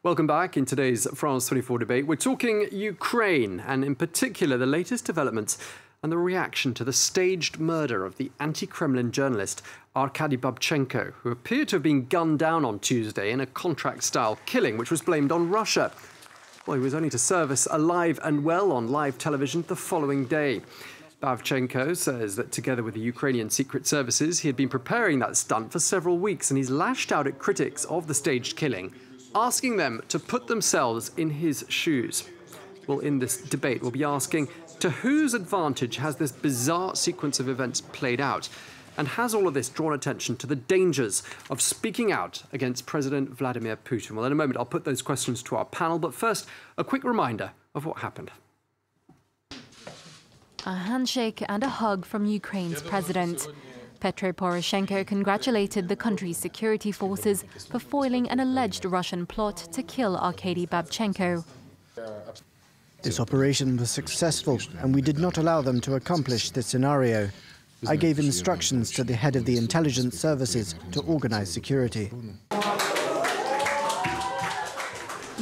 Welcome back. In today's France 24 debate, we're talking Ukraine, and in particular the latest developments and the reaction to the staged murder of the anti-Kremlin journalist Arkady Babchenko, who appeared to have been gunned down on Tuesday in a contract-style killing which was blamed on Russia. Well, he was only to service alive and well on live television the following day. Babchenko says that together with the Ukrainian secret services, he had been preparing that stunt for several weeks, and he's lashed out at critics of the staged killing, asking them to put themselves in his shoes. Well, in this debate, we'll be asking, to whose advantage has this bizarre sequence of events played out? And has all of this drawn attention to the dangers of speaking out against President Vladimir Putin? Well, in a moment, I'll put those questions to our panel, but first, a quick reminder of what happened. A handshake and a hug from Ukraine's president. Petro Poroshenko congratulated the country's security forces for foiling an alleged Russian plot to kill Arkady Babchenko. This operation was successful, and we did not allow them to accomplish this scenario. I gave instructions to the head of the intelligence services to organize security.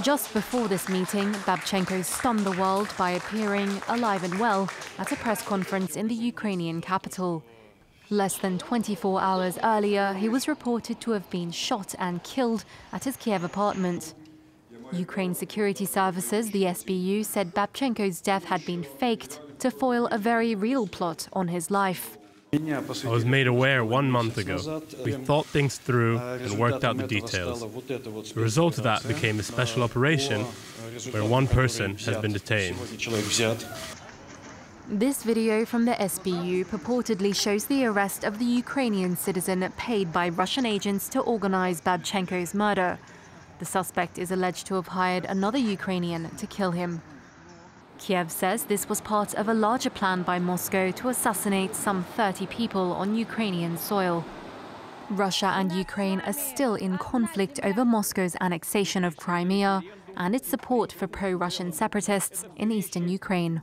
Just before this meeting, Babchenko stunned the world by appearing alive and well at a press conference in the Ukrainian capital. Less than 24 hours earlier, he was reported to have been shot and killed at his Kiev apartment. Ukraine security services, the SBU, said Babchenko's death had been faked to foil a very real plot on his life. I was made aware 1 month ago. We thought things through and worked out the details. The result of that became a special operation where one person has been detained. This video from the SBU purportedly shows the arrest of the Ukrainian citizen paid by Russian agents to organize Babchenko's murder. The suspect is alleged to have hired another Ukrainian to kill him. Kiev says this was part of a larger plan by Moscow to assassinate some 30 people on Ukrainian soil. Russia and Ukraine are still in conflict over Moscow's annexation of Crimea and its support for pro-Russian separatists in eastern Ukraine.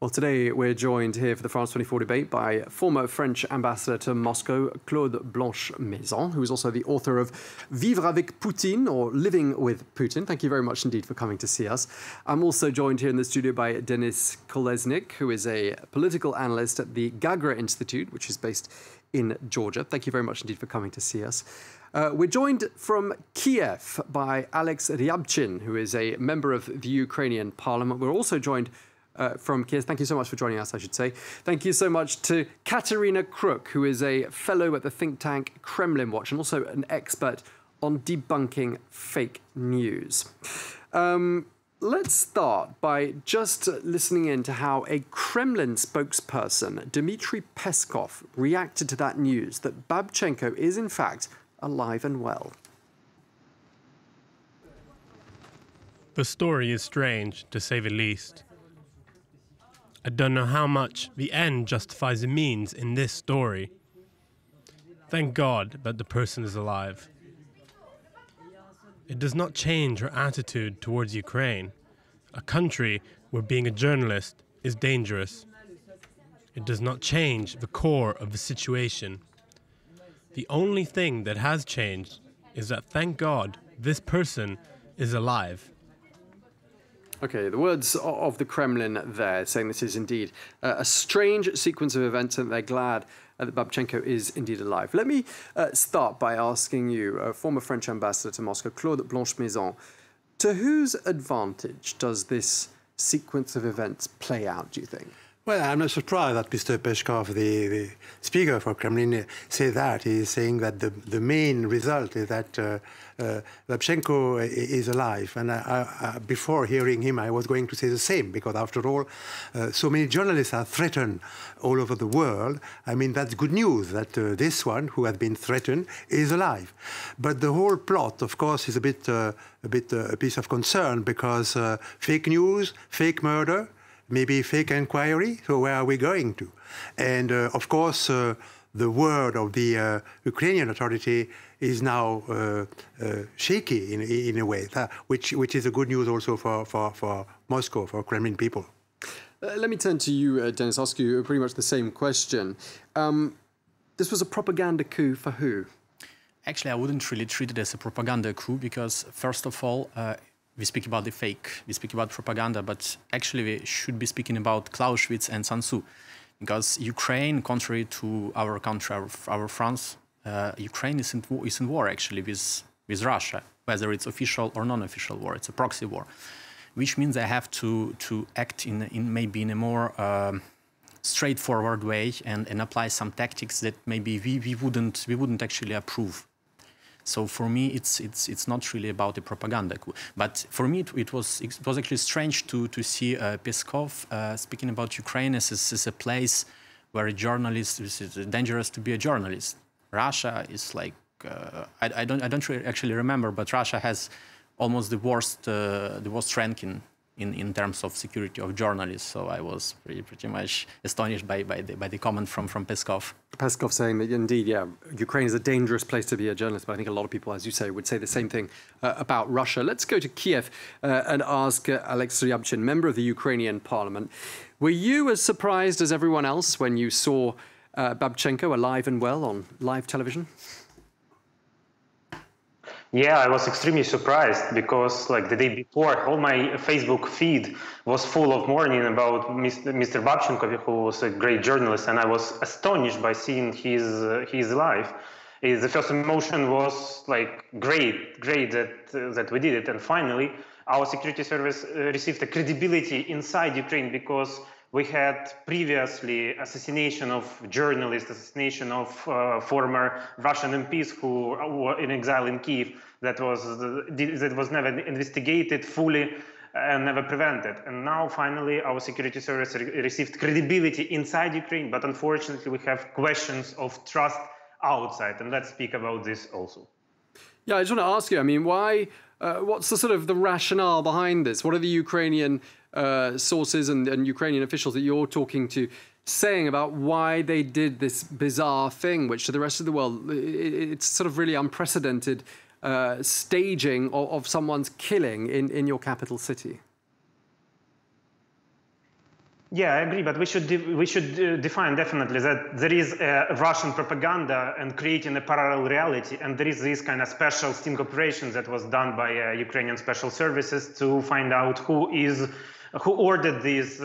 Well, today we're joined here for the France 24 debate by former French ambassador to Moscow, Claude Blanche-Maison, who is also the author of Vivre avec Poutine, or Living with Putin. Thank you very much indeed for coming to see us. I'm also joined here in the studio by Denis Kolesnik, who is a political analyst at the Gagra Institute, which is based in Georgia. Thank you very much indeed for coming to see us. We're joined from Kiev by Alex Ryabchin, who is a member of the Ukrainian parliament. We're also joined from Kiev. Thank you so much for joining us, I should say. Thank you so much to Katerina Kruk, who is a fellow at the think tank Kremlin Watch and also an expert on debunking fake news. Let's start by just listening in to how a Kremlin spokesperson, Dmitry Peskov, reacted to that news that Babchenko is in fact alive and well. The story is strange, to say the least. I don't know how much the end justifies the means in this story. Thank God that the person is alive. It does not change her attitude towards Ukraine, a country where being a journalist is dangerous. It does not change the core of the situation. The only thing that has changed is that, thank God, this person is alive. Okay, the words of the Kremlin there, saying this is indeed a strange sequence of events and they're glad that Babchenko is indeed alive. Let me start by asking you, former French ambassador to Moscow, Claude Blanche-Maison, to whose advantage does this sequence of events play out, do you think? Well, I'm not surprised that Mr. Peskov, the speaker for Kremlin, say that. He's saying that the main result is that Babchenko is alive. And before hearing him, I was going to say the same, because after all, so many journalists are threatened all over the world. I mean, that's good news that this one, who has been threatened, is alive. But the whole plot, of course, is a piece of concern, because fake news, fake murder, maybe fake inquiry, so where are we going to? And of course, the word of the Ukrainian authority is now shaky in a way, which is a good news also for Moscow, for Kremlin people. Let me turn to you, Denis, ask you pretty much the same question. This was a propaganda coup for who? Actually, I wouldn't really treat it as a propaganda coup because, first of all, we speak about the fake, we speak about propaganda, but actually we should be speaking about Clausewitz and Sun Tzu. Because Ukraine, contrary to our country, our France, Ukraine is in war actually with Russia, whether it's official or non-official war. It's a proxy war, which means they have to act maybe in a more straightforward way and apply some tactics that maybe we wouldn't actually approve. So for me, it's not really about the propaganda coup. But for me, it was actually strange to see Peskov speaking about Ukraine as a place where a journalist is dangerous to be a journalist. Russia is like I don't really actually remember, but Russia has almost the worst ranking in terms of security of journalists. So I was pretty much astonished by the comment from Peskov. Peskov saying that indeed, yeah, Ukraine is a dangerous place to be a journalist, but I think a lot of people, as you say, would say the same thing about Russia. Let's go to Kiev and ask Alex Ryabchin, member of the Ukrainian parliament. Were you as surprised as everyone else when you saw Babchenko alive and well on live television? Yeah, I was extremely surprised because, like, the day before, all my Facebook feed was full of mourning about Mr. Babchenko, who was a great journalist, and I was astonished by seeing his life. The first emotion was like great that we did it, and finally, our security service received a credibility inside Ukraine because we had previously assassination of journalists, assassination of former Russian MPs who were in exile in Kiev. That was never investigated fully and never prevented. And now finally our security service received credibility inside Ukraine, but unfortunately we have questions of trust outside. And let's speak about this also. Yeah, I just want to ask you, I mean, why, what's the sort of the rationale behind this? What are the Ukrainian sources and Ukrainian officials that you're talking to saying about why they did this bizarre thing, which to the rest of the world, it's sort of really unprecedented staging of someone's killing in your capital city? Yeah, I agree, but we should define definitely that there is Russian propaganda and creating a parallel reality, and there is this kind of special sting operation that was done by Ukrainian special services to find out who ordered this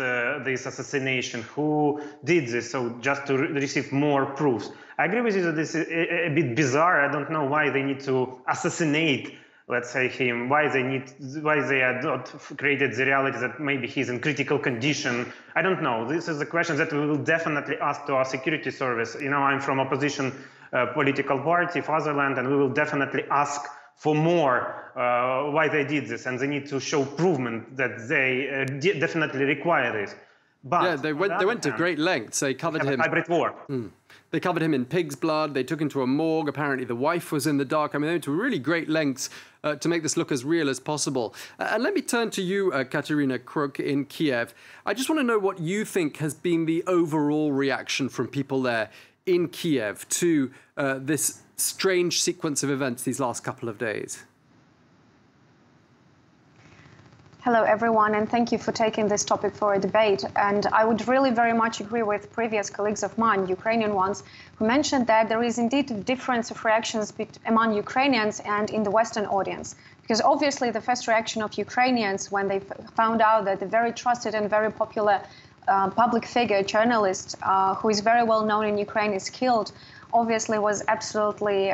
assassination, who did this, so just to receive more proofs. I agree with you that this is a bit bizarre. I don't know why they need to assassinate, let's say, him, why they have not created the reality that maybe he's in critical condition. I don't know. This is a question that we will definitely ask to our security service. You know, I'm from opposition political party, Fatherland, and we will definitely ask for more why they did this, and they need to show proof that they definitely require this. But yeah, they went to great lengths. They covered him. Hybrid war. They covered him in pig's blood. They took him to a morgue. Apparently, the wife was in the dark. I mean, they went to really great lengths to make this look as real as possible. And let me turn to you, Katerina Kruk in Kiev. I just want to know what you think has been the overall reaction from people there in Kiev to this strange sequence of events these last couple of days. Hello, everyone, and thank you for taking this topic for a debate. And I would really very much agree with previous colleagues of mine, Ukrainian ones, who mentioned that there is indeed a difference of reactions among Ukrainians and in the Western audience. Because obviously the first reaction of Ukrainians when they found out that a very trusted and very popular public figure, journalist, who is very well known in Ukraine, is killed, obviously was absolutely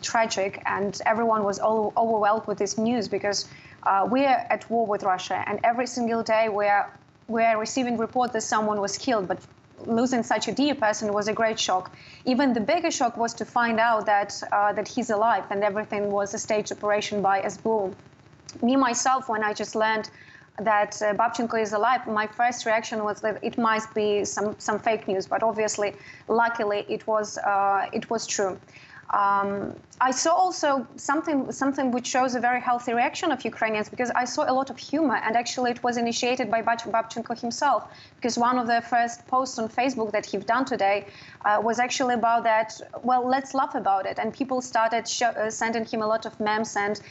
tragic, and everyone was overwhelmed with this news because we are at war with Russia, and every single day we are receiving reports that someone was killed, but losing such a dear person was a great shock. Even the bigger shock was to find out that he's alive and everything was a staged operation by SBU. Me, myself, when I just learned that Babchenko is alive, my first reaction was that it might be some fake news, but obviously, luckily, it was true. I saw also something which shows a very healthy reaction of Ukrainians, because I saw a lot of humor, and actually it was initiated by Babchenko himself, because one of the first posts on Facebook that he's done today was actually about that, well, let's laugh about it, and people started sending him a lot of memes, and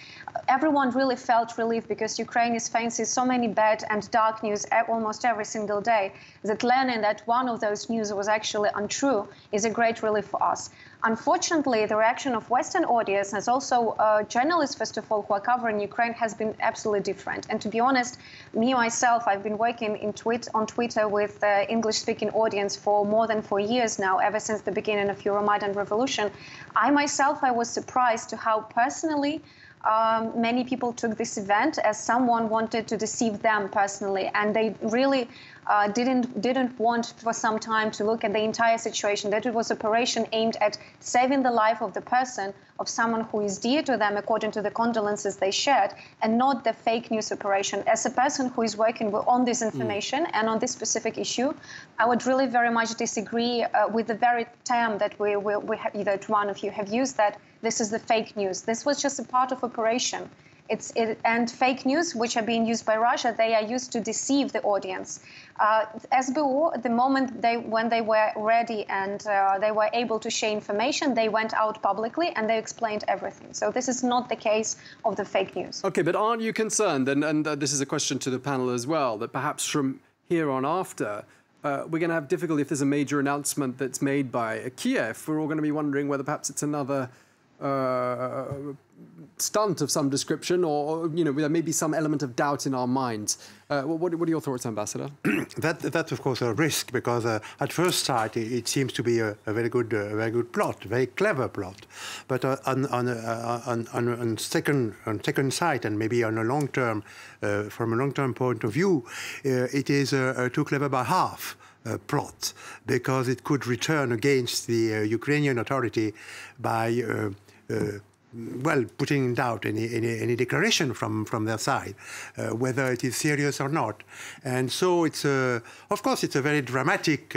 everyone really felt relief, because Ukraine is facing so many bad and dark news almost every single day, that learning that one of those news was actually untrue is a great relief for us. Unfortunately, the reaction of Western audience, as also journalists, first of all, who are covering Ukraine, has been absolutely different. And to be honest, me, myself, I've been working on Twitter with the English-speaking audience for more than 4 years now, ever since the beginning of Euromaidan revolution. I was surprised to how personally many people took this event as someone wanted to deceive them personally, and they really didn't want for some time to look at the entire situation, that it was an operation aimed at saving the life of the person, of someone who is dear to them according to the condolences they shared, and not the fake news operation. As a person who is working on this information and on this specific issue, I would really very much disagree with the very term that that one of you have used, that this is the fake news. This was just a part of operation. And fake news, which are being used by Russia, they are used to deceive the audience. SBU, the moment when they were ready and they were able to share information, they went out publicly and they explained everything. So this is not the case of the fake news. Okay, but aren't you concerned, and this is a question to the panel as well, that perhaps from here on after, we're going to have difficulty if there's a major announcement that's made by Kiev? We're all going to be wondering whether perhaps it's another stunt of some description, or there may be some element of doubt in our minds. What are your thoughts, Ambassador? That's of course a risk, because at first sight it seems to be a very good plot, very clever plot. But on second sight, and maybe on a long term, from a long term point of view, it is too clever by half. Plot, because it could return against the Ukrainian authority by putting in doubt any declaration from their side, whether it is serious or not. And so it's of course it's a very dramatic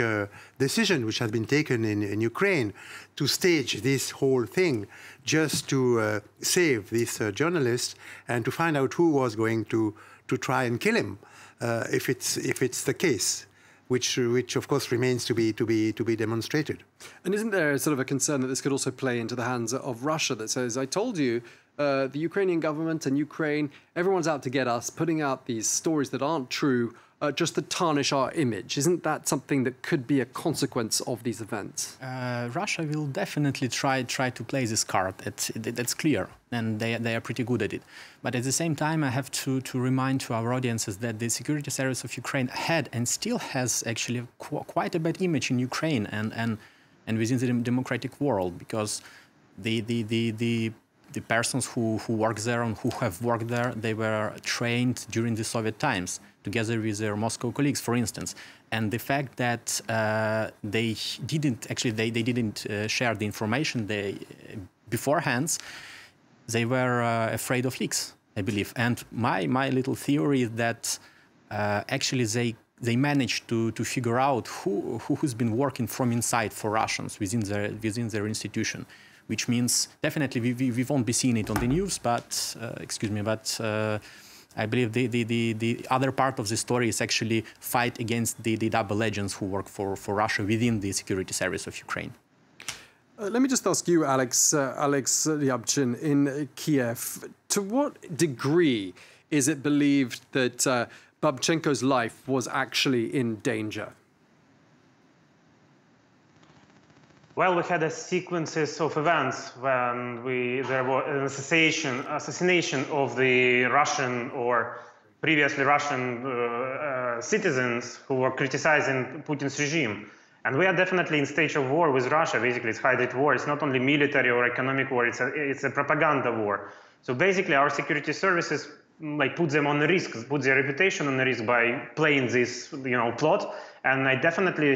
decision which has been taken in Ukraine to stage this whole thing just to save this journalist and to find out who was going to try and kill him if it's the case. Which of course remains to be demonstrated. And isn't there sort of a concern that this could also play into the hands of Russia, that says, I told you, the Ukrainian government and Ukraine, everyone's out to get us, putting out these stories that aren't true, just to tarnish our image? Isn't that something that could be a consequence of these events? Russia will definitely try to play this card. That's clear, and they are pretty good at it. But at the same time, I have to remind to our audiences that the security service of Ukraine had and still has actually quite a bad image in Ukraine and within the democratic world, because the persons who work there and who have worked there, they were trained during the Soviet times, together with their Moscow colleagues, for instance. And the fact that they didn't share the information beforehand, they were afraid of leaks, I believe. And my little theory is that actually they managed to figure out who's been working from inside for Russians within their institution, which means definitely we won't be seeing it on the news, but I believe the other part of the story is actually fight against the double agents who work for Russia within the security service of Ukraine. Let me just ask you, Alex Ryabchin, in Kiev, to what degree is it believed that Babchenko's life was actually in danger? Well, we had a sequences of events when there was an assassination of the Russian or previously Russian citizens who were criticizing Putin's regime. And we are definitely in stage of war with Russia. Basically, it's hybrid war. It's not only military or economic war. It's a propaganda war. So basically, our security services put them on the risk, put their reputation on the risk by playing this plot. And I definitely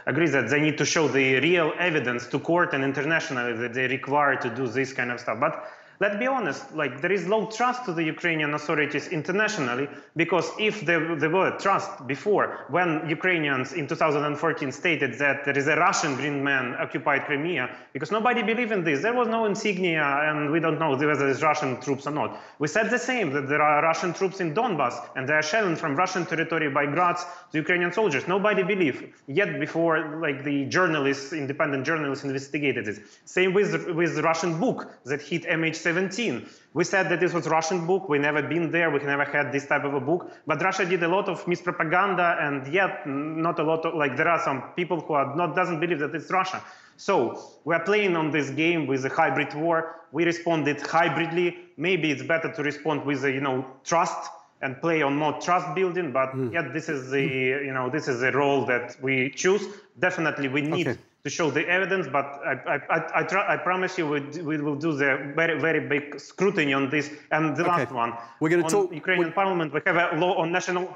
agree that they need to show the real evidence to court and internationally that they're required to do this kind of stuff. But let's be honest, there is low trust to the Ukrainian authorities internationally, because if there were trust before, when Ukrainians in 2014 stated that there is a Russian green man occupied Crimea, because nobody believed in this. There was no insignia, and we don't know whether there's Russian troops or not. We said the same, that there are Russian troops in Donbass, and they are shelling from Russian territory by Graz to Ukrainian soldiers. Nobody believed, yet before the journalists, independent journalists investigated this. Same with the Russian book that hit MH17 2017. We said that this was Russian book. We never been there. We never had this type of a book. But Russia did a lot of mispropaganda, and yet not a lot of, like, there are some people who are doesn't believe that it's Russia. So we are playing on this game with a hybrid war. We responded hybridly. Maybe it's better to respond with a, trust and play on more trust building. But yet this is the, this is the role that we choose. Definitely we need to show the evidence, but I promise you we will do the very, very big scrutiny on this. And the last one, we're going to talk Ukrainian parliament. We have a law on national.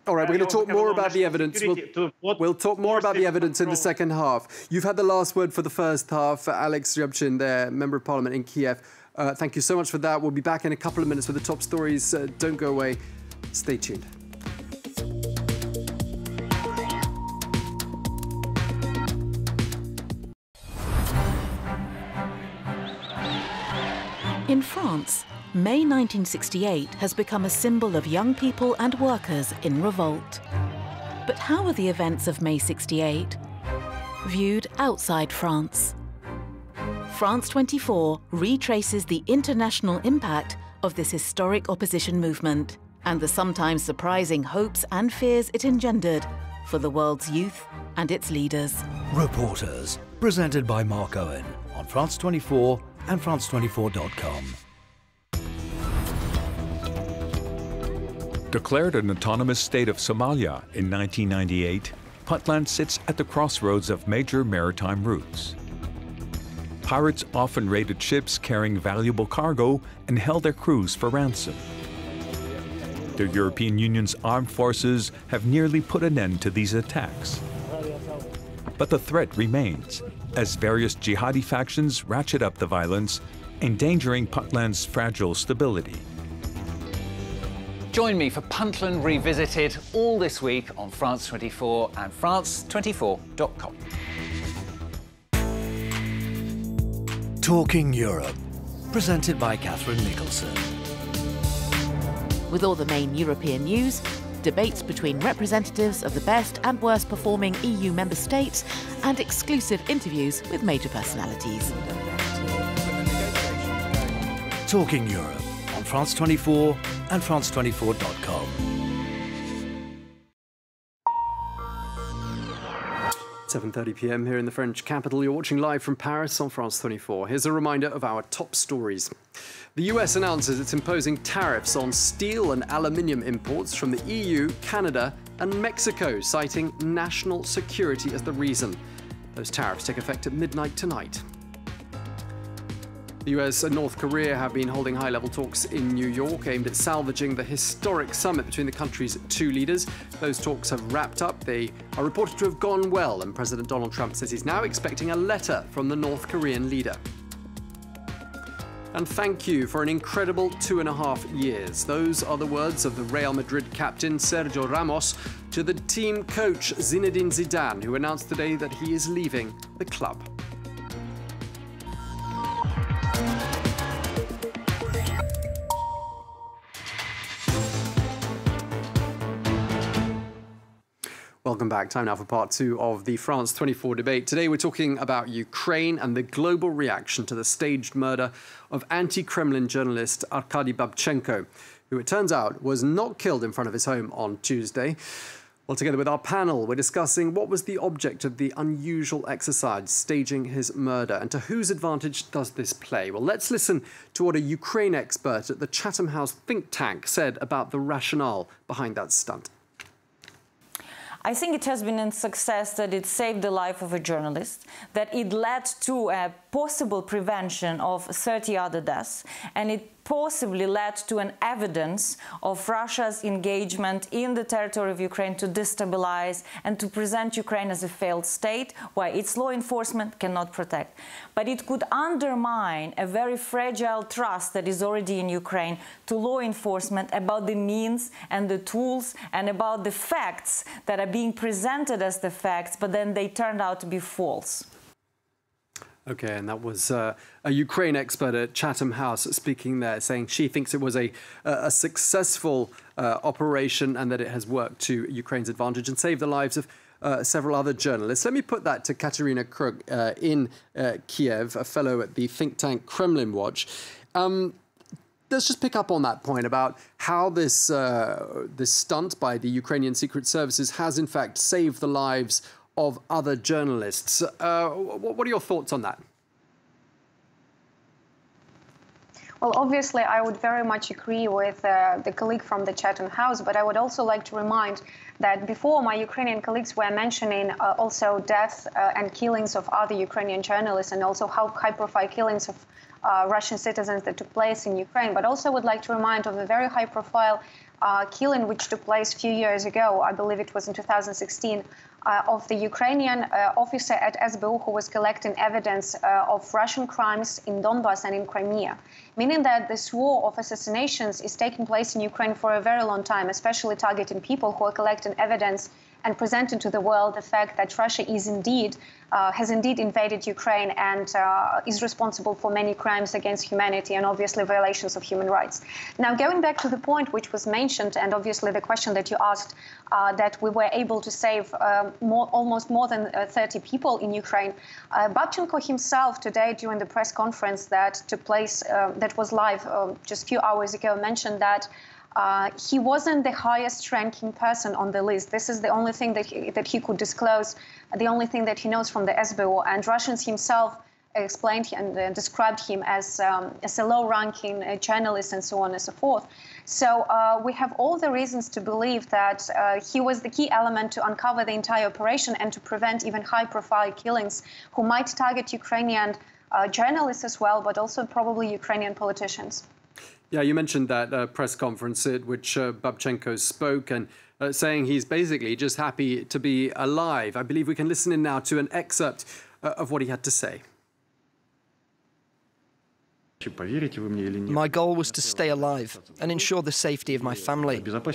All right, we're going to talk more about the evidence. We'll talk more about the evidence in the second half. You've had the last word for the first half. Alex Ryabchin, there, Member of Parliament in Kiev. Thank you so much for that. We'll be back in a couple of minutes with the top stories. Don't go away. Stay tuned. In France, May 1968 has become a symbol of young people and workers in revolt. But how are the events of May 68 viewed outside France? France 24 retraces the international impact of this historic opposition movement and the sometimes surprising hopes and fears it engendered for the world's youth and its leaders. Reporters, presented by Mark Owen on France 24 and France24.com. Declared an autonomous state of Somalia in 1998, Puntland sits at the crossroads of major maritime routes. Pirates often raided ships carrying valuable cargo and held their crews for ransom. The European Union's armed forces have nearly put an end to these attacks. But the threat remains, as various jihadi factions ratchet up the violence, endangering Puntland's fragile stability. Join me for Puntland Revisited all this week on France 24 and France24.com. Talking Europe, presented by Catherine Nicholson. With all the main European news, debates between representatives of the best and worst performing EU member states, and exclusive interviews with major personalities. Talking Europe on France 24 and France24.com. At 7:30 p.m. here in the French capital. You're watching live from Paris on France 24. Here's a reminder of our top stories. The US announces it's imposing tariffs on steel and aluminium imports from the EU, Canada and Mexico, citing national security as the reason. Those tariffs take effect at midnight tonight. The US and North Korea have been holding high-level talks in New York aimed at salvaging the historic summit between the country's two leaders. Those talks have wrapped up. They are reported to have gone well, and President Donald Trump says he's now expecting a letter from the North Korean leader. And thank you for an incredible 2.5 years. Those are the words of the Real Madrid captain Sergio Ramos to the team coach Zinedine Zidane, who announced today that he is leaving the club. Welcome back. Time now for part two of the France 24 debate. Today we're talking about Ukraine and the global reaction to the staged murder of anti-Kremlin journalist Arkady Babchenko, who it turns out was not killed in front of his home on Tuesday. Well, together with our panel, we're discussing what was the object of the unusual exercise staging his murder, and to whose advantage does this play? Well, let's listen to what a Ukraine expert at the Chatham House think tank said about the rationale behind that stunt. I think it has been a success that it saved the life of a journalist, that it led to a possible prevention of 30 other deaths, and it possibly led to an evidence of Russia's engagement in the territory of Ukraine to destabilize and to present Ukraine as a failed state, where its law enforcement cannot protect. But it could undermine a very fragile trust that is already in Ukraine to law enforcement about the means and the tools and about the facts that are being presented as the facts, but then they turned out to be false. Okay, and that was a Ukraine expert at Chatham House speaking there, saying she thinks it was a successful operation and that it has worked to Ukraine's advantage and saved the lives of several other journalists. Let me put that to Katerina Krug in Kiev, a fellow at the think tank Kremlin Watch. Let's just pick up on that point about how this stunt by the Ukrainian secret services has in fact saved the lives of other journalists. What are your thoughts on that? Well, obviously, I would very much agree with the colleague from the Chatham House, but I would also like to remind that before my Ukrainian colleagues were mentioning also deaths and killings of other Ukrainian journalists and also high-profile killings of Russian citizens that took place in Ukraine. But also would like to remind of a very high-profile killing which took place a few years ago. I believe it was in 2016. Of the Ukrainian officer at SBU who was collecting evidence of Russian crimes in Donbass and in Crimea, meaning that this war of assassinations is taking place in Ukraine for a very long time, especially targeting people who are collecting evidence and presenting to the world the fact that Russia is indeed, has indeed invaded Ukraine and is responsible for many crimes against humanity and obviously violations of human rights. Now, going back to the point which was mentioned and obviously the question that you asked, that we were able to save almost more than 30 people in Ukraine. Babchenko himself today during the press conference that took place, that was live just a few hours ago, mentioned that he wasn't the highest ranking person on the list. This is the only thing that he could disclose, the only thing that he knows from the SBU. And Russians himself explained and described him as a low-ranking journalist and so on and so forth. So we have all the reasons to believe that he was the key element to uncover the entire operation and to prevent even high-profile killings who might target Ukrainian journalists as well, but also probably Ukrainian politicians. Yeah, you mentioned that press conference at which Babchenko spoke and saying he's basically just happy to be alive. I believe we can listen in now to an excerpt of what he had to say. My goal was to stay alive and ensure the safety of my family. That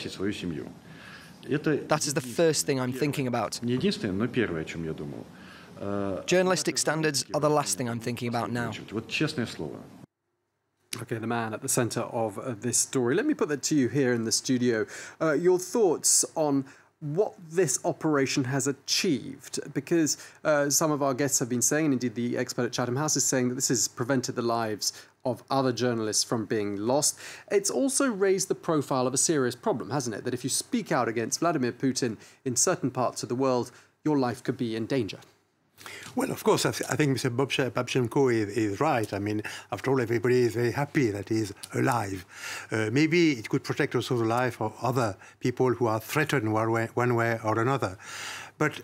is the first thing I'm thinking about. Journalistic standards are the last thing I'm thinking about now. Okay, the man at the centre of this story. Let me put that to you here in the studio. Your thoughts on what this operation has achieved, because some of our guests have been saying, and indeed the expert at Chatham House is saying, that this has prevented the lives of other journalists from being lost. It's also raised the profile of a serious problem, hasn't it? That if you speak out against Vladimir Putin in certain parts of the world, your life could be in danger. Well, of course, I think Mr. Babchenko is right. I mean, after all, everybody is very happy that he's alive. Maybe it could protect also the life of other people who are threatened one way or another. But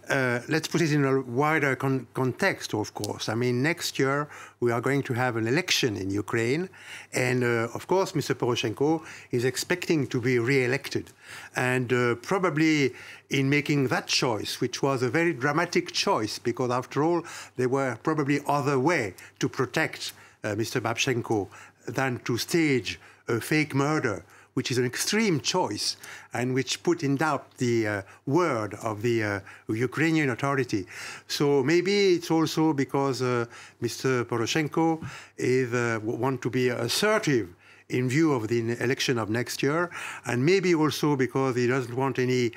let's put it in a wider context, of course. I mean, next year we are going to have an election in Ukraine. And, of course, Mr. Poroshenko is expecting to be re-elected. And probably in making that choice, which was a very dramatic choice, because, after all, there were probably other ways to protect Mr. Babchenko than to stage a fake murder, which is an extreme choice and which put in doubt the word of the Ukrainian authority. So maybe it's also because Mr. Poroshenko wants to be assertive in view of the election of next year, and maybe also because he doesn't want any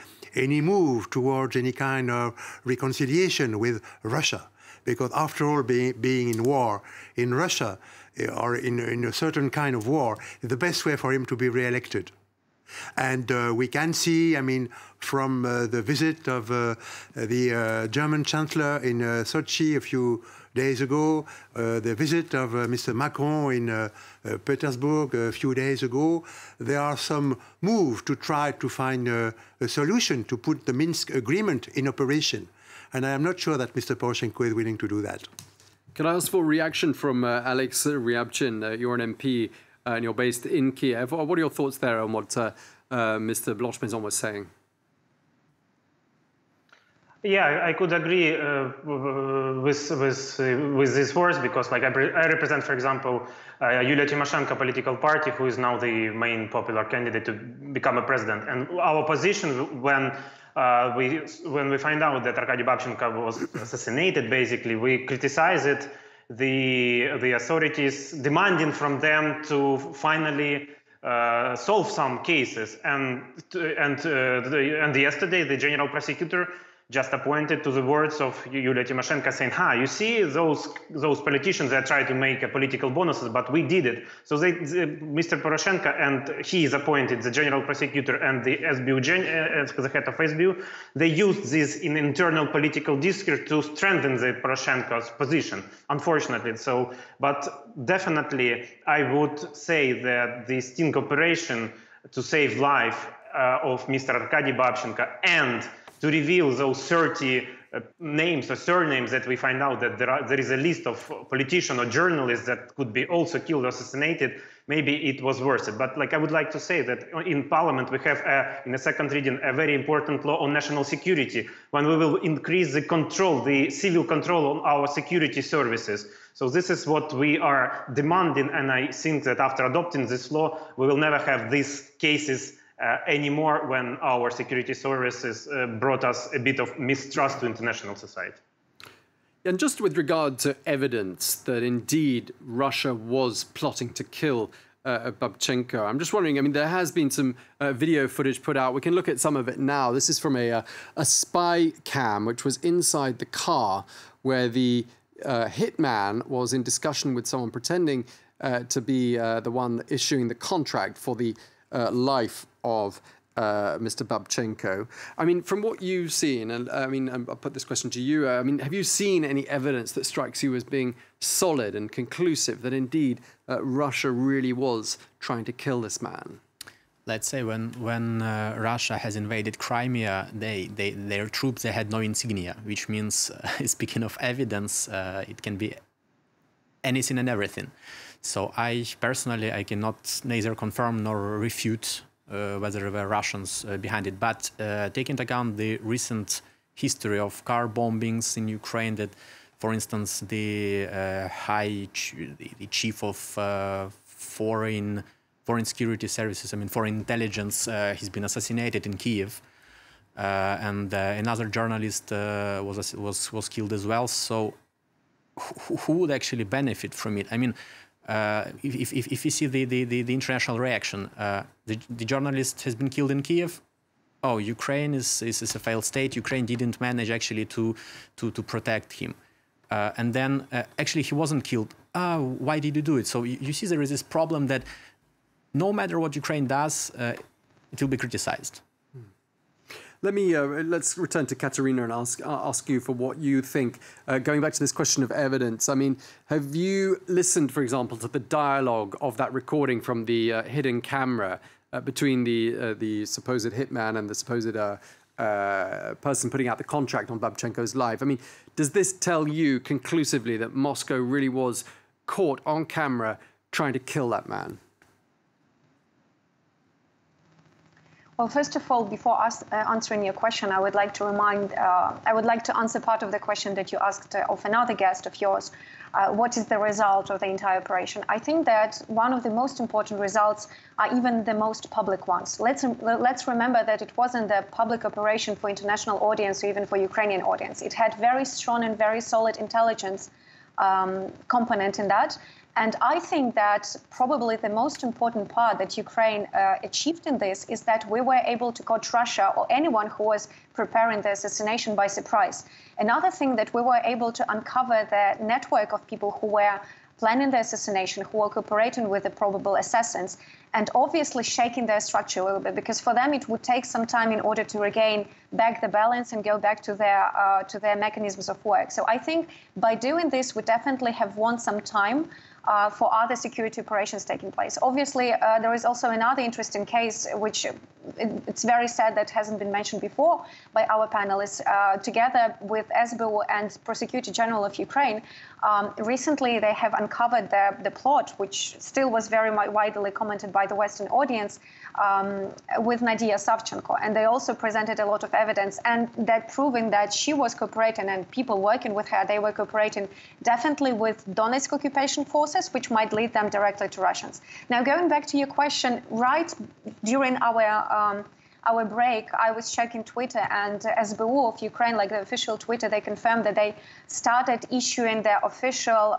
move towards any kind of reconciliation with Russia. Because after all, being in war in Russia, or in a certain kind of war, is the best way for him to be re-elected. And we can see, I mean, from the visit of the German Chancellor in Sochi a few days ago, the visit of Mr. Macron in Petersburg a few days ago, there are some moves to try to find a solution to put the Minsk agreement in operation. And I am not sure that Mr. Poroshenko is willing to do that. Can I ask for a reaction from Alex Ryabchin? You're an MP and you're based in Kiev. What are your thoughts there on what Mr. Blanche-Maison was saying? Yeah, I could agree with these words because, like, I represent, for example, Yulia Tymoshenko political party, who is now the main popular candidate to become a president. And our position when we find out that Arkady Babchenko was assassinated, basically, we criticized the authorities, demanding from them to finally solve some cases. And yesterday, the general prosecutor just appointed to the words of Yulia Tymoshenko saying, you see those politicians that try to make political bonuses, but we did it. So Mr. Poroshenko, and he is appointed the general prosecutor and the SBU, the head of SBU, they used this in internal political discourse to strengthen the Poroshenko's position, unfortunately. So, but definitely I would say that the sting operation to save life of Mr. Arkady Babchenko and to reveal those 30 names or surnames that we find out that there is a list of politicians or journalists that could be also killed or assassinated, maybe it was worth it. But I would like to say that in Parliament we have, in the second reading, a very important law on national security, when we will increase the control, the civil control on our security services. So this is what we are demanding, and I think that after adopting this law, we will never have these cases anymore when our security services brought us a bit of mistrust to international society. And just with regard to evidence that indeed Russia was plotting to kill Babchenko, I'm just wondering, I mean, there has been some video footage put out. We can look at some of it now. This is from a spy cam, which was inside the car where the hitman was in discussion with someone pretending to be the one issuing the contract for the life of Mr. Babchenko. I mean, from what you've seen, and I mean, I'll put this question to you. I mean, have you seen any evidence that strikes you as being solid and conclusive that indeed Russia really was trying to kill this man? Let's say when Russia has invaded Crimea, their troops, they had no insignia, which means, speaking of evidence, it can be anything and everything. So I personally, I cannot neither confirm nor refute whether there were Russians behind it. But take into account the recent history of car bombings in Ukraine, that, for instance, the chief of foreign security services, I mean foreign intelligence, he's been assassinated in Kiev, and another journalist was killed as well. So who would actually benefit from it? I mean, if you see the international reaction, the journalist has been killed in Kiev. Oh, Ukraine is a failed state. Ukraine didn't manage actually to protect him, and then actually he wasn't killed. Why did you do it? So you see there is this problem that no matter what Ukraine does, it will be criticized. Let me let's return to Katerina and ask you for what you think. Going back to this question of evidence, I mean, have you listened, for example, to the dialogue of that recording from the hidden camera between the supposed hitman and the supposed person putting out the contract on Babchenko's life? I mean, does this tell you conclusively that Moscow really was caught on camera trying to kill that man? Well, first of all, before answering your question, I would like to answer part of the question that you asked of another guest of yours. What is the result of the entire operation? I think that one of the most important results are even the most public ones. Let's remember that it wasn't a public operation for international audience or even for Ukrainian audience. It had very strong and very solid intelligence component in that. And I think that probably the most important part that Ukraine achieved in this is that we were able to catch Russia or anyone who was preparing the assassination by surprise. Another thing that we were able to uncover the network of people who were planning the assassination, who were cooperating with the probable assassins, and obviously shaking their structure a little bit, because for them it would take some time in order to regain back the balance and go back to their mechanisms of work. So I think by doing this, we definitely have won some time for other security operations taking place. Obviously, there is also another interesting case, which it's very sad that hasn't been mentioned before by our panelists. Together with SBU and Prosecutor General of Ukraine, recently they have uncovered the plot, which still was very widely commented by the Western audience, with Nadia Savchenko. And they also presented a lot of evidence, and that proving that she was cooperating, and people working with her, they were cooperating definitely with Donetsk occupation forces, which might lead them directly to Russians. Now, going back to your question, right during our break, I was checking Twitter, and SBU of Ukraine, like the official Twitter, they confirmed that they started issuing their official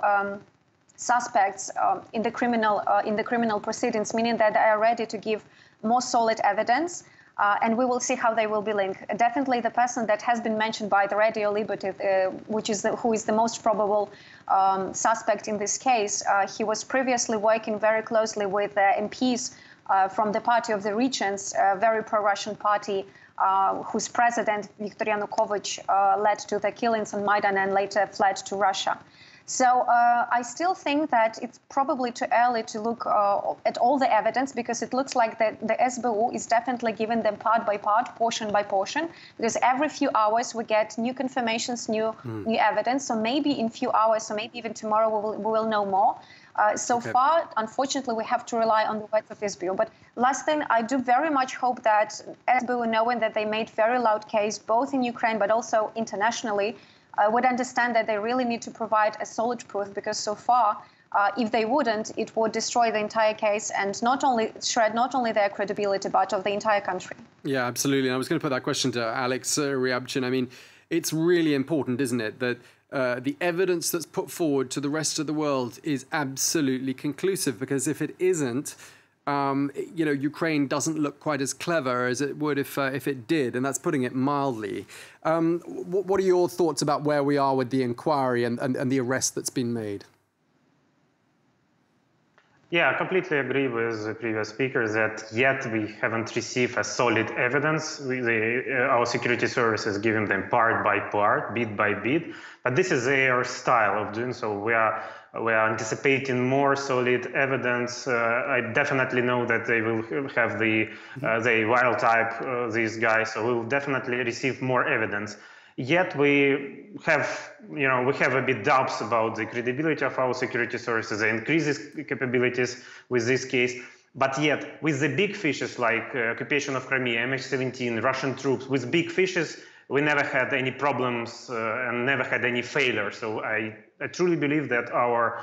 suspects in the criminal proceedings, meaning that they are ready to give more solid evidence. And we will see how they will be linked. Definitely the person that has been mentioned by the Radio Liberty, who is the most probable suspect in this case, he was previously working very closely with MPs from the Party of the Regions, a very pro-Russian party, whose president, Viktor Yanukovych, led to the killings on Maidan and later fled to Russia. So I still think that it's probably too early to look at all the evidence, because it looks like the SBU is definitely giving them part by part, portion by portion, because every few hours we get new confirmations, new evidence. So maybe in few hours, or maybe even tomorrow, we will know more. So far, unfortunately, we have to rely on the words of SBU. But last thing, I do very much hope that SBU, knowing that they made very loud case, both in Ukraine but also internationally, would understand that they really need to provide a solid proof, because so far, if they wouldn't, it would destroy the entire case and shred not only their credibility, but of the entire country. Yeah, absolutely. And I was going to put that question to Alex Ryabchin. I mean, it's really important, isn't it, that the evidence that's put forward to the rest of the world is absolutely conclusive, because if it isn't, you know, Ukraine doesn't look quite as clever as it would if it did, and that's putting it mildly. What are your thoughts about where we are with the inquiry and the arrest that's been made? Yeah, I completely agree with the previous speakers that yet we haven't received a solid evidence. Our security services giving them part by part, bit by bit, but this is their style of doing so. We are anticipating more solid evidence. I definitely know that they will have the viral type, these guys, so we will definitely receive more evidence. Yet we have a bit doubts about the credibility of our security services, the increased capabilities with this case. But yet, with the big fishes like occupation of Crimea, MH17, Russian troops, with big fishes, we never had any problems and never had any failure. So I truly believe that our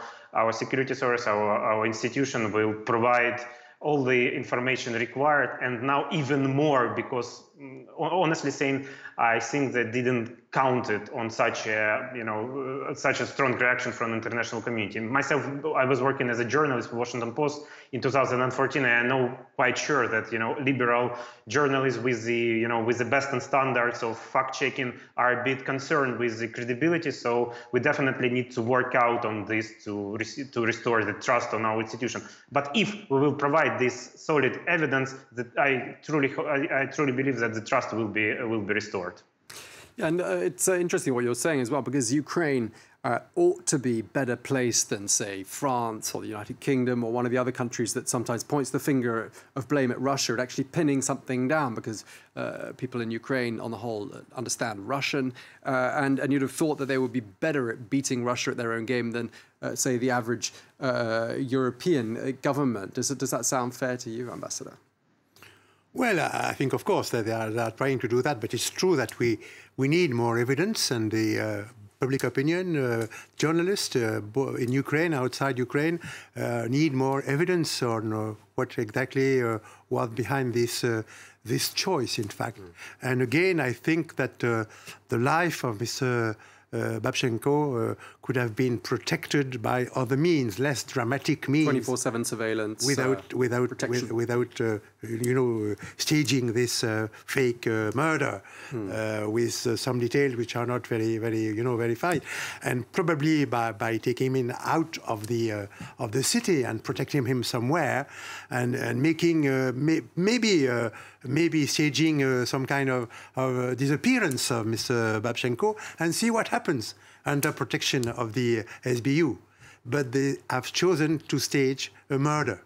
security service, our institution will provide all the information required, and now even more, because honestly saying, I think they didn't count it on such a strong reaction from the international community. Myself, I was working as a journalist for Washington Post in 2014, and I know quite sure that liberal journalists with the best standards of fact-checking are a bit concerned with the credibility. So we definitely need to work out on this to restore the trust on our institution. But if we will provide this solid evidence, that I truly believe that the trust will be restored. Yeah, and it's interesting what you're saying as well, because Ukraine ought to be better placed than, say, France or the United Kingdom or one of the other countries that sometimes points the finger of blame at Russia at actually pinning something down, because people in Ukraine, on the whole, understand Russian, and you'd have thought that they would be better at beating Russia at their own game than, say, the average European government. Does that sound fair to you, Ambassador? Well, I think, of course, that they are trying to do that, but it's true that we need more evidence, and the public opinion, journalists in Ukraine, outside Ukraine, need more evidence on what exactly was behind this choice, in fact. And again, I think that the life of Mr. Babchenko could have been protected by other means, less dramatic means. 24/7 surveillance. Without staging this fake murder with some details which are not very verified, and probably by taking him out of the city and protecting him somewhere, and making maybe staging some kind of disappearance of Mr. Babchenko, and see what happens under protection of the SBU. But they have chosen to stage a murder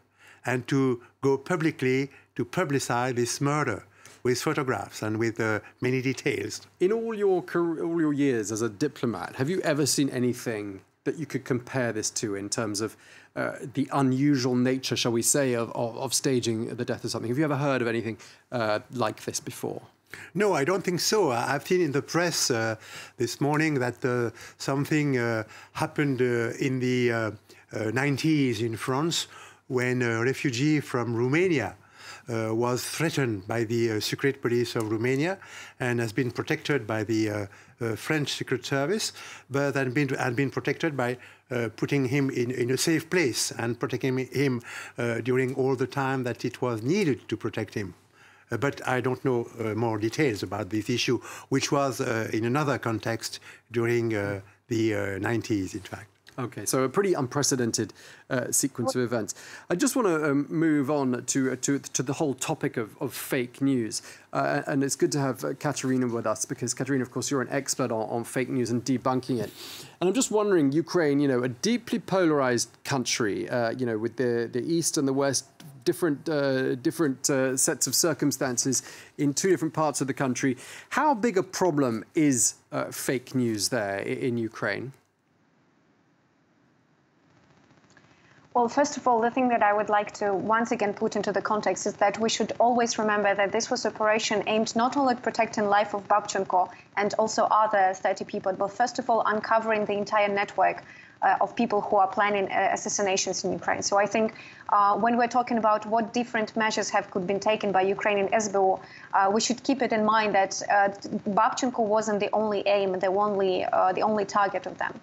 and to go publicly to publicize this murder with photographs and with many details. In all your years as a diplomat, have you ever seen anything that you could compare this to in terms of the unusual nature, shall we say, of staging the death of something? Have you ever heard of anything like this before? No, I don't think so. I've seen in the press this morning that something happened in the 90s in France, when a refugee from Romania was threatened by the secret police of Romania and has been protected by the French Secret Service, but had been protected by putting him in a safe place and protecting him during all the time that it was needed to protect him. but I don't know more details about this issue, which was in another context during the 90s, in fact. Okay, so a pretty unprecedented sequence of events. I just want to move on to the whole topic of fake news. And it's good to have Katerina with us, because Katerina, of course, you're an expert on fake news and debunking it. And I'm just wondering, Ukraine, a deeply polarized country, with the East and the West, different sets of circumstances in two different parts of the country. How big a problem is fake news there in Ukraine? Well, first of all, the thing that I would like to once again put into the context is that we should always remember that this was an operation aimed not only at protecting life of Babchenko and also other 30 people, but first of all, uncovering the entire network of people who are planning assassinations in Ukraine. So I think when we're talking about what different measures could been taken by Ukrainian SBU, we should keep it in mind that Babchenko wasn't the only aim, the only target of them.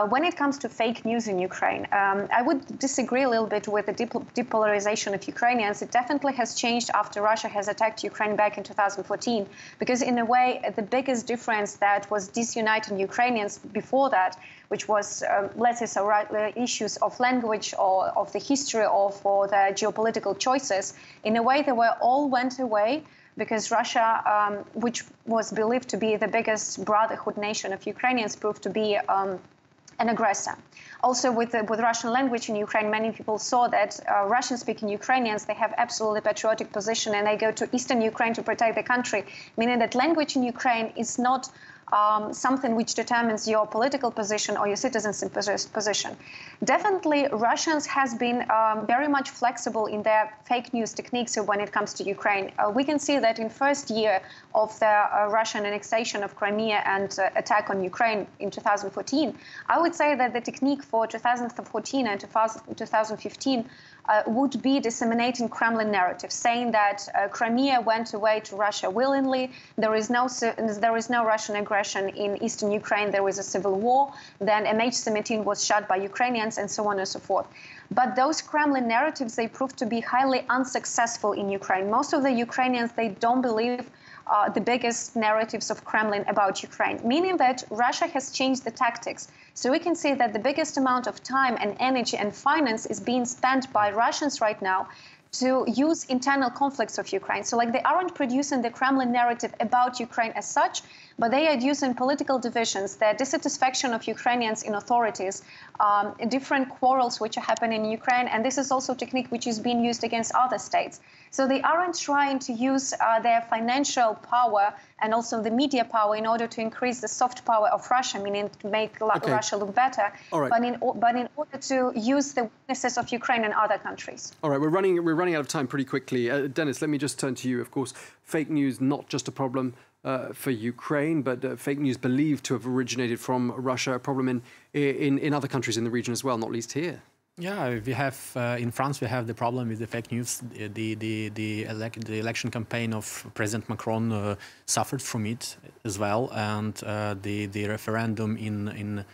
When it comes to fake news in Ukraine, I would disagree a little bit with the depolarization of Ukrainians. It definitely has changed after Russia has attacked Ukraine back in 2014, because in a way, the biggest difference that was disuniting Ukrainians before that, which was, let's say, issues of language or of the history or the geopolitical choices, in a way, they all went away, because Russia, which was believed to be the biggest brotherhood nation of Ukrainians, proved to be an aggressor. Also, with Russian language in Ukraine, many people saw that Russian-speaking Ukrainians, they have absolutely patriotic position, and they go to eastern Ukraine to protect the country, meaning that language in Ukraine is not something which determines your political position or your citizenship position. Definitely, Russians has been very much flexible in their fake news techniques when it comes to Ukraine. We can see that in first year of the Russian annexation of Crimea and attack on Ukraine in 2014, I would say that the technique for 2014 and 2015 would be disseminating Kremlin narrative, saying that Crimea went away to Russia willingly. There is no Russian aggression in eastern Ukraine. There was a civil war. Then MH17 was shot by Ukrainians, and so on and so forth. But those Kremlin narratives, they proved to be highly unsuccessful in Ukraine. Most of the Ukrainians, they don't believe the biggest narratives of Kremlin about Ukraine, meaning that Russia has changed the tactics. So we can see that the biggest amount of time and energy and finance is being spent by Russians right now to use internal conflicts of Ukraine. So like they aren't producing the Kremlin narrative about Ukraine as such, but they are using political divisions, the dissatisfaction of Ukrainians in authorities, different quarrels which are happening in Ukraine. And this is also a technique which is being used against other states. So they aren't trying to use their financial power and also the media power in order to increase the soft power of Russia, meaning to make Russia look better, but in order to use the weaknesses of Ukraine and other countries. All right, we're running out of time pretty quickly. Dennis, let me just turn to you. Of course, fake news, not just a problem for Ukraine, but fake news believed to have originated from Russia, a problem in other countries in the region as well, not least here. Yeah, we have in France. We have the problem with the fake news. The election campaign of President Macron suffered from it as well, and the referendum in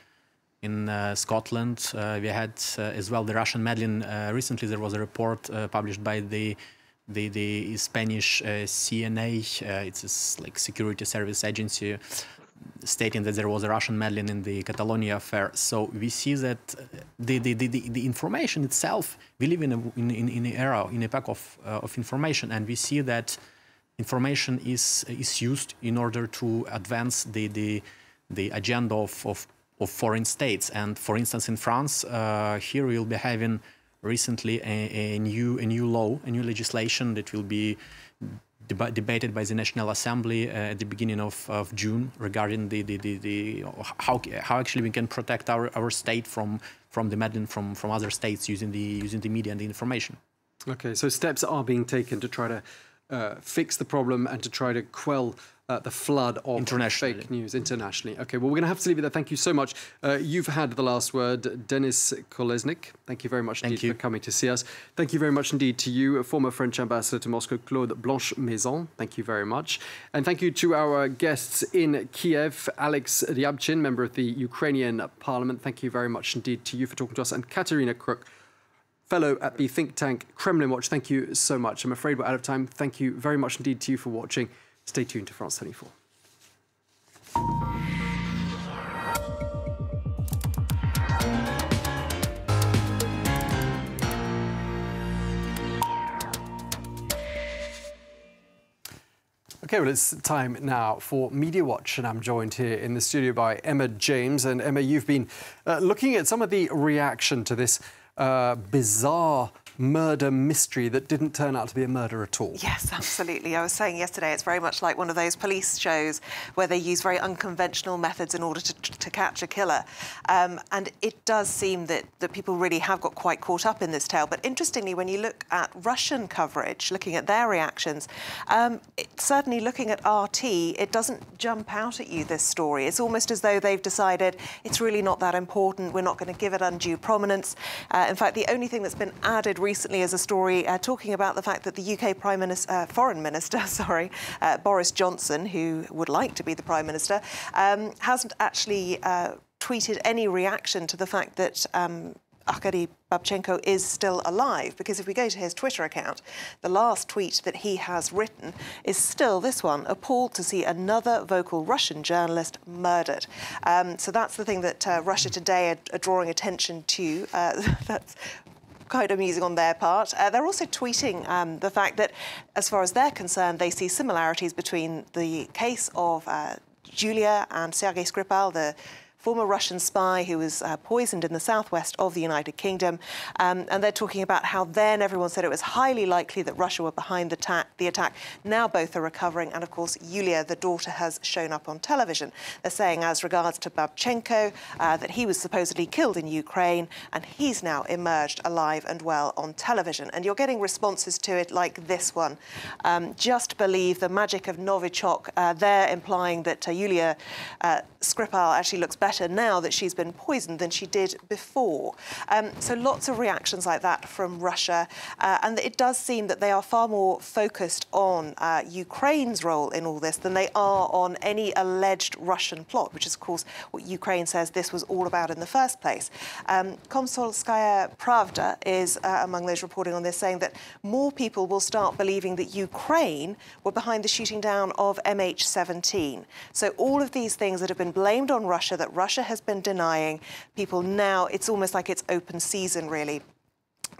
Scotland. We had as well the Russian meddling. Recently, there was a report published by the Spanish CNA. It's like security service agency, stating that there was a Russian meddling in the Catalonia affair. So we see that the information itself, we live in an era, in a epoch of information, and we see that information is used in order to advance the agenda of foreign states. And for instance, in France, here we'll be having recently a new law, a new legislation that will be debated by the National Assembly at the beginning of June regarding how actually we can protect our state from the meddling from other states using the media and the information. Okay, so steps are being taken to try to fix the problem and to try to quell the flood of fake news internationally. Okay, well, we're going to have to leave it there. Thank you so much. You've had the last word, Denis Kolesnik. Thank you very much indeed for coming to see us. Thank you very much indeed to you, former French ambassador to Moscow, Claude Blanche-Maison. Thank you very much. And thank you to our guests in Kiev, Alex Ryabchin, member of the Ukrainian Parliament. Thank you very much indeed to you for talking to us. And Katerina Kruk, fellow at the think tank Kremlin Watch. Thank you so much. I'm afraid we're out of time. Thank you very much indeed to you for watching. Stay tuned to France 24. Okay, well, it's time now for Media Watch, and I'm joined here in the studio by Emma James. And Emma, you've been looking at some of the reaction to this bizarre murder mystery that didn't turn out to be a murder at all. Yes, absolutely. I was saying yesterday it's very much like one of those police shows where they use very unconventional methods in order to catch a killer. And it does seem that people really have got quite caught up in this tale. But interestingly, when you look at Russian coverage, looking at their reactions, certainly looking at RT, it doesn't jump out at you, this story. It's almost as though they've decided it's really not that important. We're not going to give it undue prominence. In fact, the only thing that's been added recently is a story talking about the fact that the UK Foreign Minister, Boris Johnson, who would like to be the Prime Minister, hasn't actually tweeted any reaction to the fact that Arkady Babchenko is still alive, because if we go to his Twitter account, the last tweet that he has written is still this one: appalled to see another vocal Russian journalist murdered. So that's the thing that Russia Today are drawing attention to. That's quite amusing on their part. They're also tweeting the fact that, as far as they're concerned, they see similarities between the case of Julia and Sergei Skripal, the former Russian spy who was poisoned in the southwest of the United Kingdom. And they're talking about how then everyone said it was highly likely that Russia were behind the attack. Now both are recovering. And of course, Yulia, the daughter, has shown up on television. They're saying, as regards to Babchenko, that he was supposedly killed in Ukraine, and he's now emerged alive and well on television. And you're getting responses to it like this one. Just believe the magic of Novichok. They're implying that Yulia Skripal actually looks better now that she's been poisoned than she did before. So lots of reactions like that from Russia. And it does seem that they are far more focused on Ukraine's role in all this than they are on any alleged Russian plot, which is, of course, what Ukraine says this was all about in the first place. Komsomolskaya Pravda is among those reporting on this, saying that more people will start believing that Ukraine were behind the shooting down of MH17. So all of these things that have been blamed on Russia, that Russia has been denying, people now, it's almost like it's open season, really,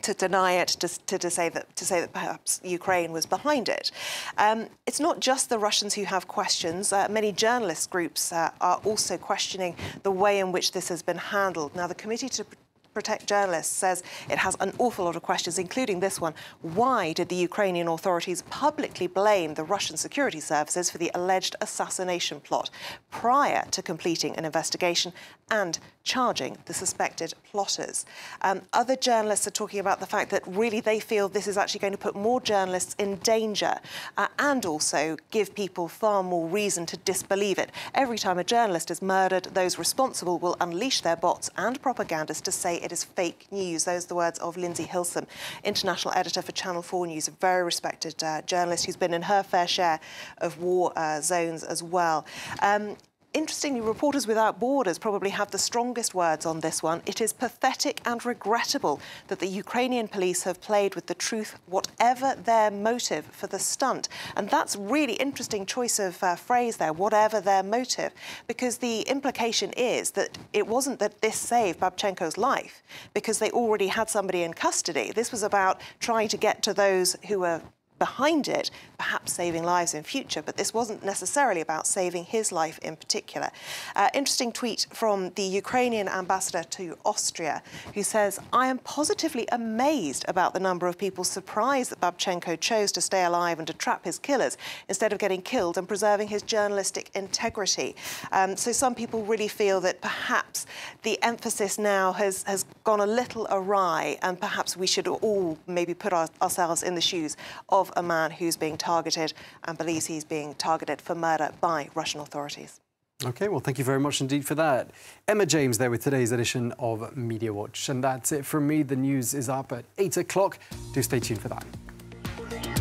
to deny it, to say that perhaps Ukraine was behind it. It's not just the Russians who have questions. Many journalist groups are also questioning the way in which this has been handled. Now, the Committee to Protect Journalists says it has an awful lot of questions, including this one. Why did the Ukrainian authorities publicly blame the Russian security services for the alleged assassination plot prior to completing an investigation and charging the suspected plotters? Other journalists are talking about the fact that really they feel this is actually going to put more journalists in danger and also give people far more reason to disbelieve it. Every time a journalist is murdered, those responsible will unleash their bots and propagandists to say it is fake news. Those are the words of Lindsay Hilsum, international editor for Channel 4 News, a very respected journalist who's been in her fair share of war zones as well. Interestingly, Reporters Without Borders probably have the strongest words on this one. It is pathetic and regrettable that the Ukrainian police have played with the truth, whatever their motive for the stunt. And that's really interesting choice of phrase there, whatever their motive, because the implication is that it wasn't that this saved Babchenko's life because they already had somebody in custody. This was about trying to get to those who were behind it, perhaps saving lives in future, but this wasn't necessarily about saving his life in particular. Interesting tweet from the Ukrainian ambassador to Austria, who says, "I am positively amazed about the number of people surprised that Babchenko chose to stay alive and to trap his killers instead of getting killed and preserving his journalistic integrity." So some people really feel that perhaps the emphasis now has gone a little awry, and perhaps we should all maybe put ourselves in the shoes of a man who's being targeted and believes he's being targeted for murder by Russian authorities. OK, well, thank you very much indeed for that. Emma James there with today's edition of Media Watch. And that's it from me. The news is up at 8 o'clock. Do stay tuned for that.